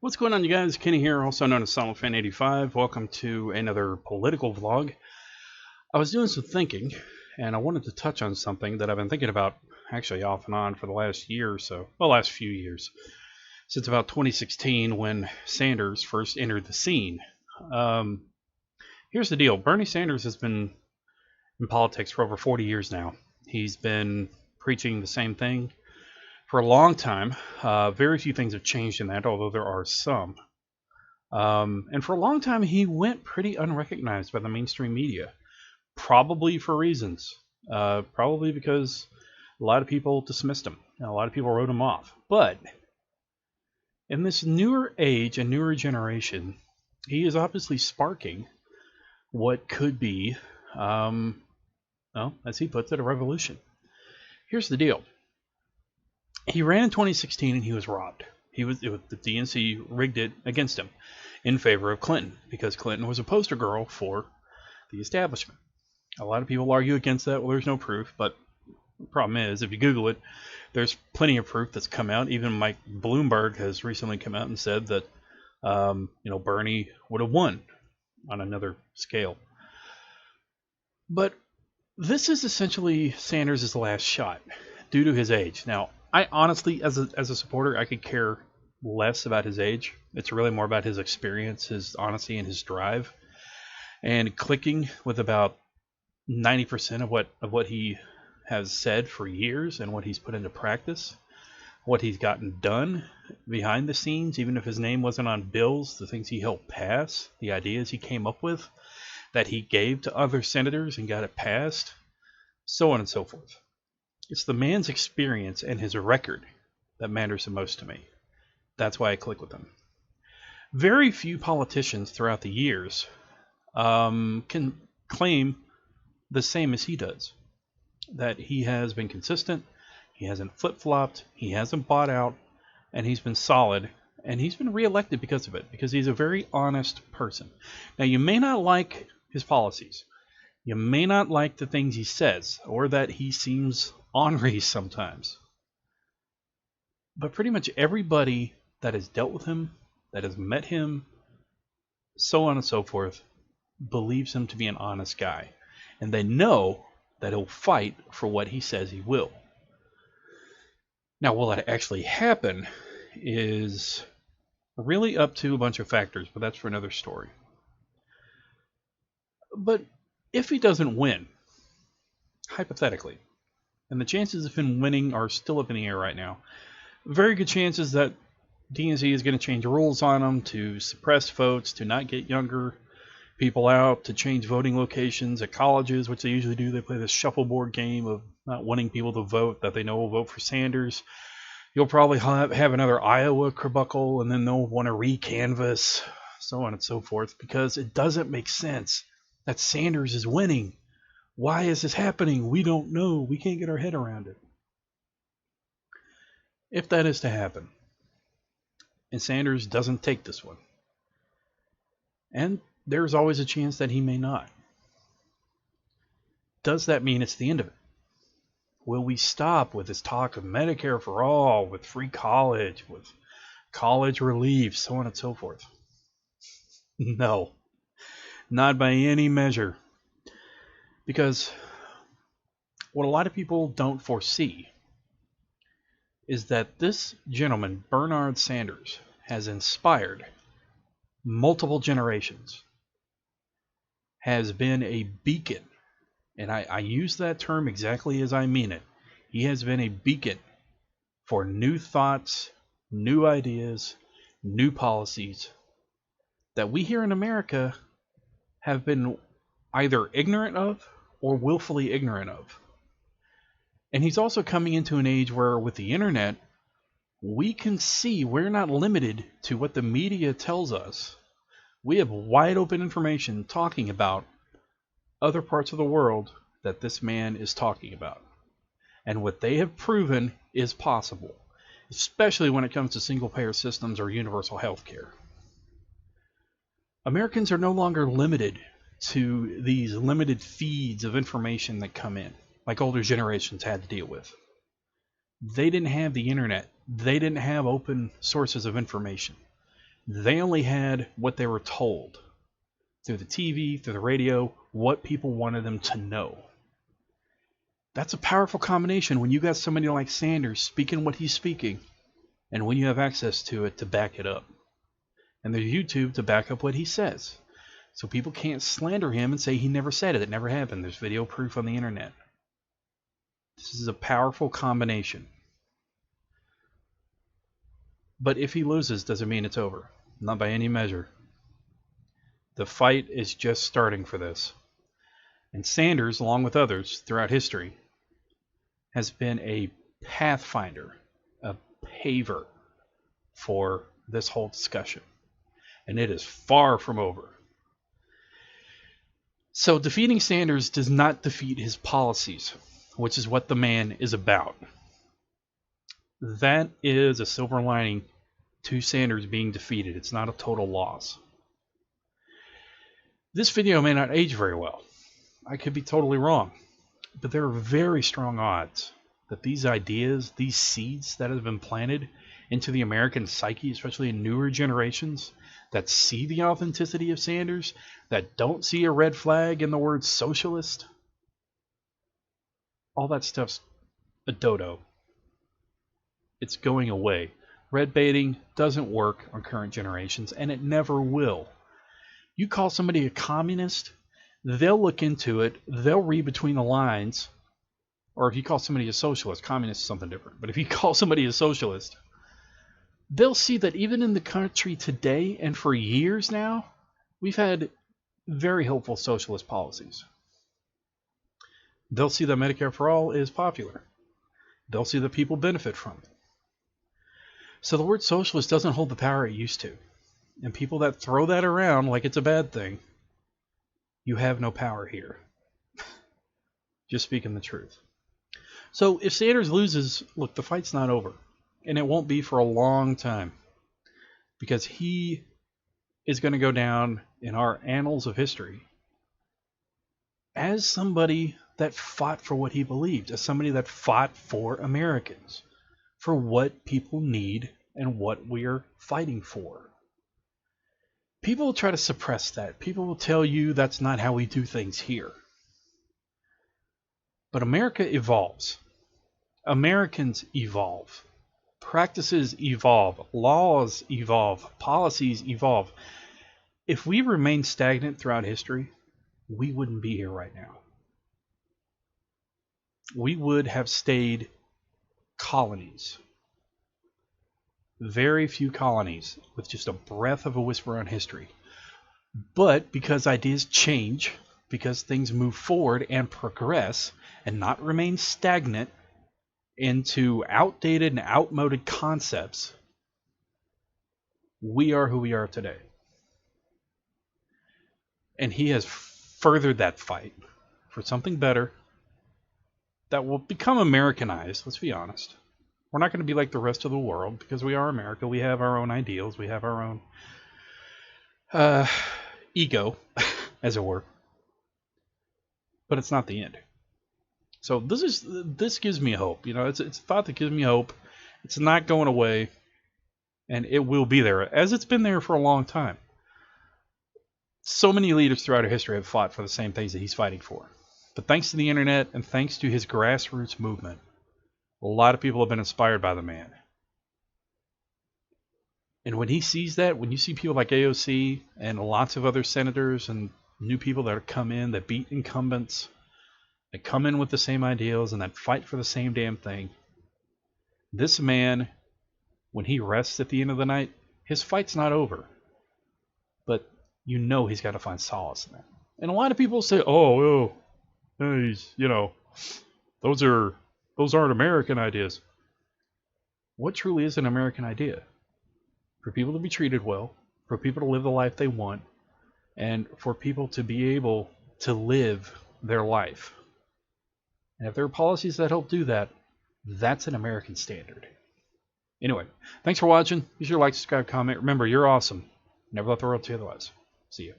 What's going on, you guys? Kenny here, also known as SolidFan85. Welcome to another political vlog. I was doing some thinking, and I wanted to touch on something that I've been thinking about actually off and on for the last year or so. Well, last few years. Since about 2016 when Sanders first entered the scene. Here's the deal. Bernie Sanders has been in politics for over 40 years now. He's been preaching the same thing for a long time. Very few things have changed in that, although there are some. And for a long time, he went pretty unrecognized by the mainstream media, probably for reasons. Probably because a lot of people dismissed him, and a lot of people wrote him off. But in this newer age and newer generation, he is obviously sparking what could be, well, as he puts it, a revolution. Here's the deal. He ran in 2016 and he was robbed. The DNC rigged it against him in favor of Clinton because Clinton was a poster girl for the establishment. A lot of people argue against that. Well, there's no proof, but the problem is, if you Google it, there's plenty of proof that's come out. Even Mike Bloomberg has recently come out and said that, Bernie would have won on another scale. But this is essentially Sanders' last shot due to his age. Now, I honestly, as a supporter, I could care less about his age. It's really more about his experience, his honesty, and his drive. And clicking with about 90% of what he has said for years and what he's put into practice, what he's gotten done behind the scenes, even if his name wasn't on bills, the things he helped pass, the ideas he came up with, that he gave to other senators and got it passed, so on and so forth. It's the man's experience and his record that matters the most to me. That's why I click with him. Very few politicians throughout the years can claim the same as he does. That he has been consistent, he hasn't flip-flopped, he hasn't bought out, and he's been solid, and he's been reelected because of it, because he's a very honest person. Now, you may not like his policies. You may not like the things he says, or that he seems ornery sometimes. But pretty much everybody that has dealt with him, that has met him, so on and so forth, believes him to be an honest guy. And they know that he'll fight for what he says he will. Now, will that actually happen is really up to a bunch of factors, but that's for another story. But if he doesn't win, hypothetically, and the chances of him winning are still up in the air right now, very good chances that DNC is going to change the rules on him to suppress votes, to not get younger people out, to change voting locations at colleges, which they usually do. They play this shuffleboard game of not wanting people to vote that they know will vote for Sanders. You'll probably have another Iowa cribbuckle, and then they'll want to recanvass, so on and so forth, because it doesn't make sense that Sanders is winning. Why is this happening? We don't know. We can't get our head around it. If that is to happen, and Sanders doesn't take this one, and there's always a chance that he may not, does that mean it's the end of it? Will we stop with this talk of Medicare for all, with free college, with college relief, so on and so forth? No, not by any measure. Because what a lot of people don't foresee is that this gentleman, Bernard Sanders, has inspired multiple generations, has been a beacon, and I use that term exactly as I mean it. He has been a beacon for new thoughts, new ideas, new policies that we here in America have been either ignorant of or willfully ignorant of. And he's also coming into an age where with the internet, we can see we're not limited to what the media tells us. We have wide open information talking about other parts of the world that this man is talking about. And what they have proven is possible, especially when it comes to single-payer systems or universal health care. Americans are no longer limited to these limited feeds of information that come in, like older generations had to deal with. They didn't have the internet. They didn't have open sources of information. They only had what they were told through the TV, through the radio, what people wanted them to know. That's a powerful combination when you got somebody like Sanders speaking what he's speaking, and when you have access to it to back it up. And there's YouTube to back up what he says. So people can't slander him and say he never said it. It never happened. There's video proof on the internet. This is a powerful combination. But if he loses, doesn't mean it's over. Not by any measure. The fight is just starting for this. And Sanders, along with others throughout history, has been a pathfinder, a paver for this whole discussion. And it is far from over. So defeating Sanders does not defeat his policies, which is what the man is about. That is a silver lining to Sanders being defeated. It's not a total loss. This video may not age very well. I could be totally wrong. But there are very strong odds that these ideas, these seeds that have been planted into the American psyche, especially in newer generations, that see the authenticity of Sanders, that don't see a red flag in the word socialist, all that stuff's a dodo. It's going away. Red baiting doesn't work on current generations, and it never will. You call somebody a communist, they'll look into it, they'll read between the lines, or if you call somebody a socialist, communist is something different, but if you call somebody a socialist, they'll see that even in the country today and for years now, we've had very helpful socialist policies. They'll see that Medicare for all is popular. They'll see that people benefit from it. So the word socialist doesn't hold the power it used to. And people that throw that around like it's a bad thing, you have no power here. Just speaking the truth. So if Sanders loses, look, the fight's not over. And it won't be for a long time. Because he is going to go down in our annals of history as somebody that fought for what he believed. As somebody that fought for Americans. For what people need and what we're fighting for. People will try to suppress that. People will tell you that's not how we do things here. But America evolves. Americans evolve. Practices evolve. Laws evolve. Policies evolve. If we remain stagnant throughout history, we wouldn't be here right now. We would have stayed colonies. Very few colonies with just a breath of a whisper on history. But because ideas change, because things move forward and progress and not remain stagnant into outdated and outmoded concepts, we are who we are today. And he has furthered that fight for something better that will become Americanized, let's be honest. We're not going to be like the rest of the world because we are America. We have our own ideals. We have our own ego, as it were. But it's not the end. So this gives me hope. You know, it's a thought that gives me hope. It's not going away, and it will be there, as it's been there for a long time. So many leaders throughout our history have fought for the same things that he's fighting for. But thanks to the internet and thanks to his grassroots movement, a lot of people have been inspired by the man. And when he sees that, when you see people like AOC and lots of other senators and new people that come in that beat incumbents, that come in with the same ideals and that fight for the same damn thing, this man, when he rests at the end of the night, his fight's not over. But you know he's got to find solace in that. And a lot of people say, oh, he's, you know, those aren't American ideas. What truly is an American idea? For people to be treated well, for people to live the life they want, and for people to be able to live their life. And if there are policies that help do that, that's an American standard. Anyway, thanks for watching. Be sure to like, subscribe, comment. Remember, you're awesome. Never let the world tell you otherwise. See you.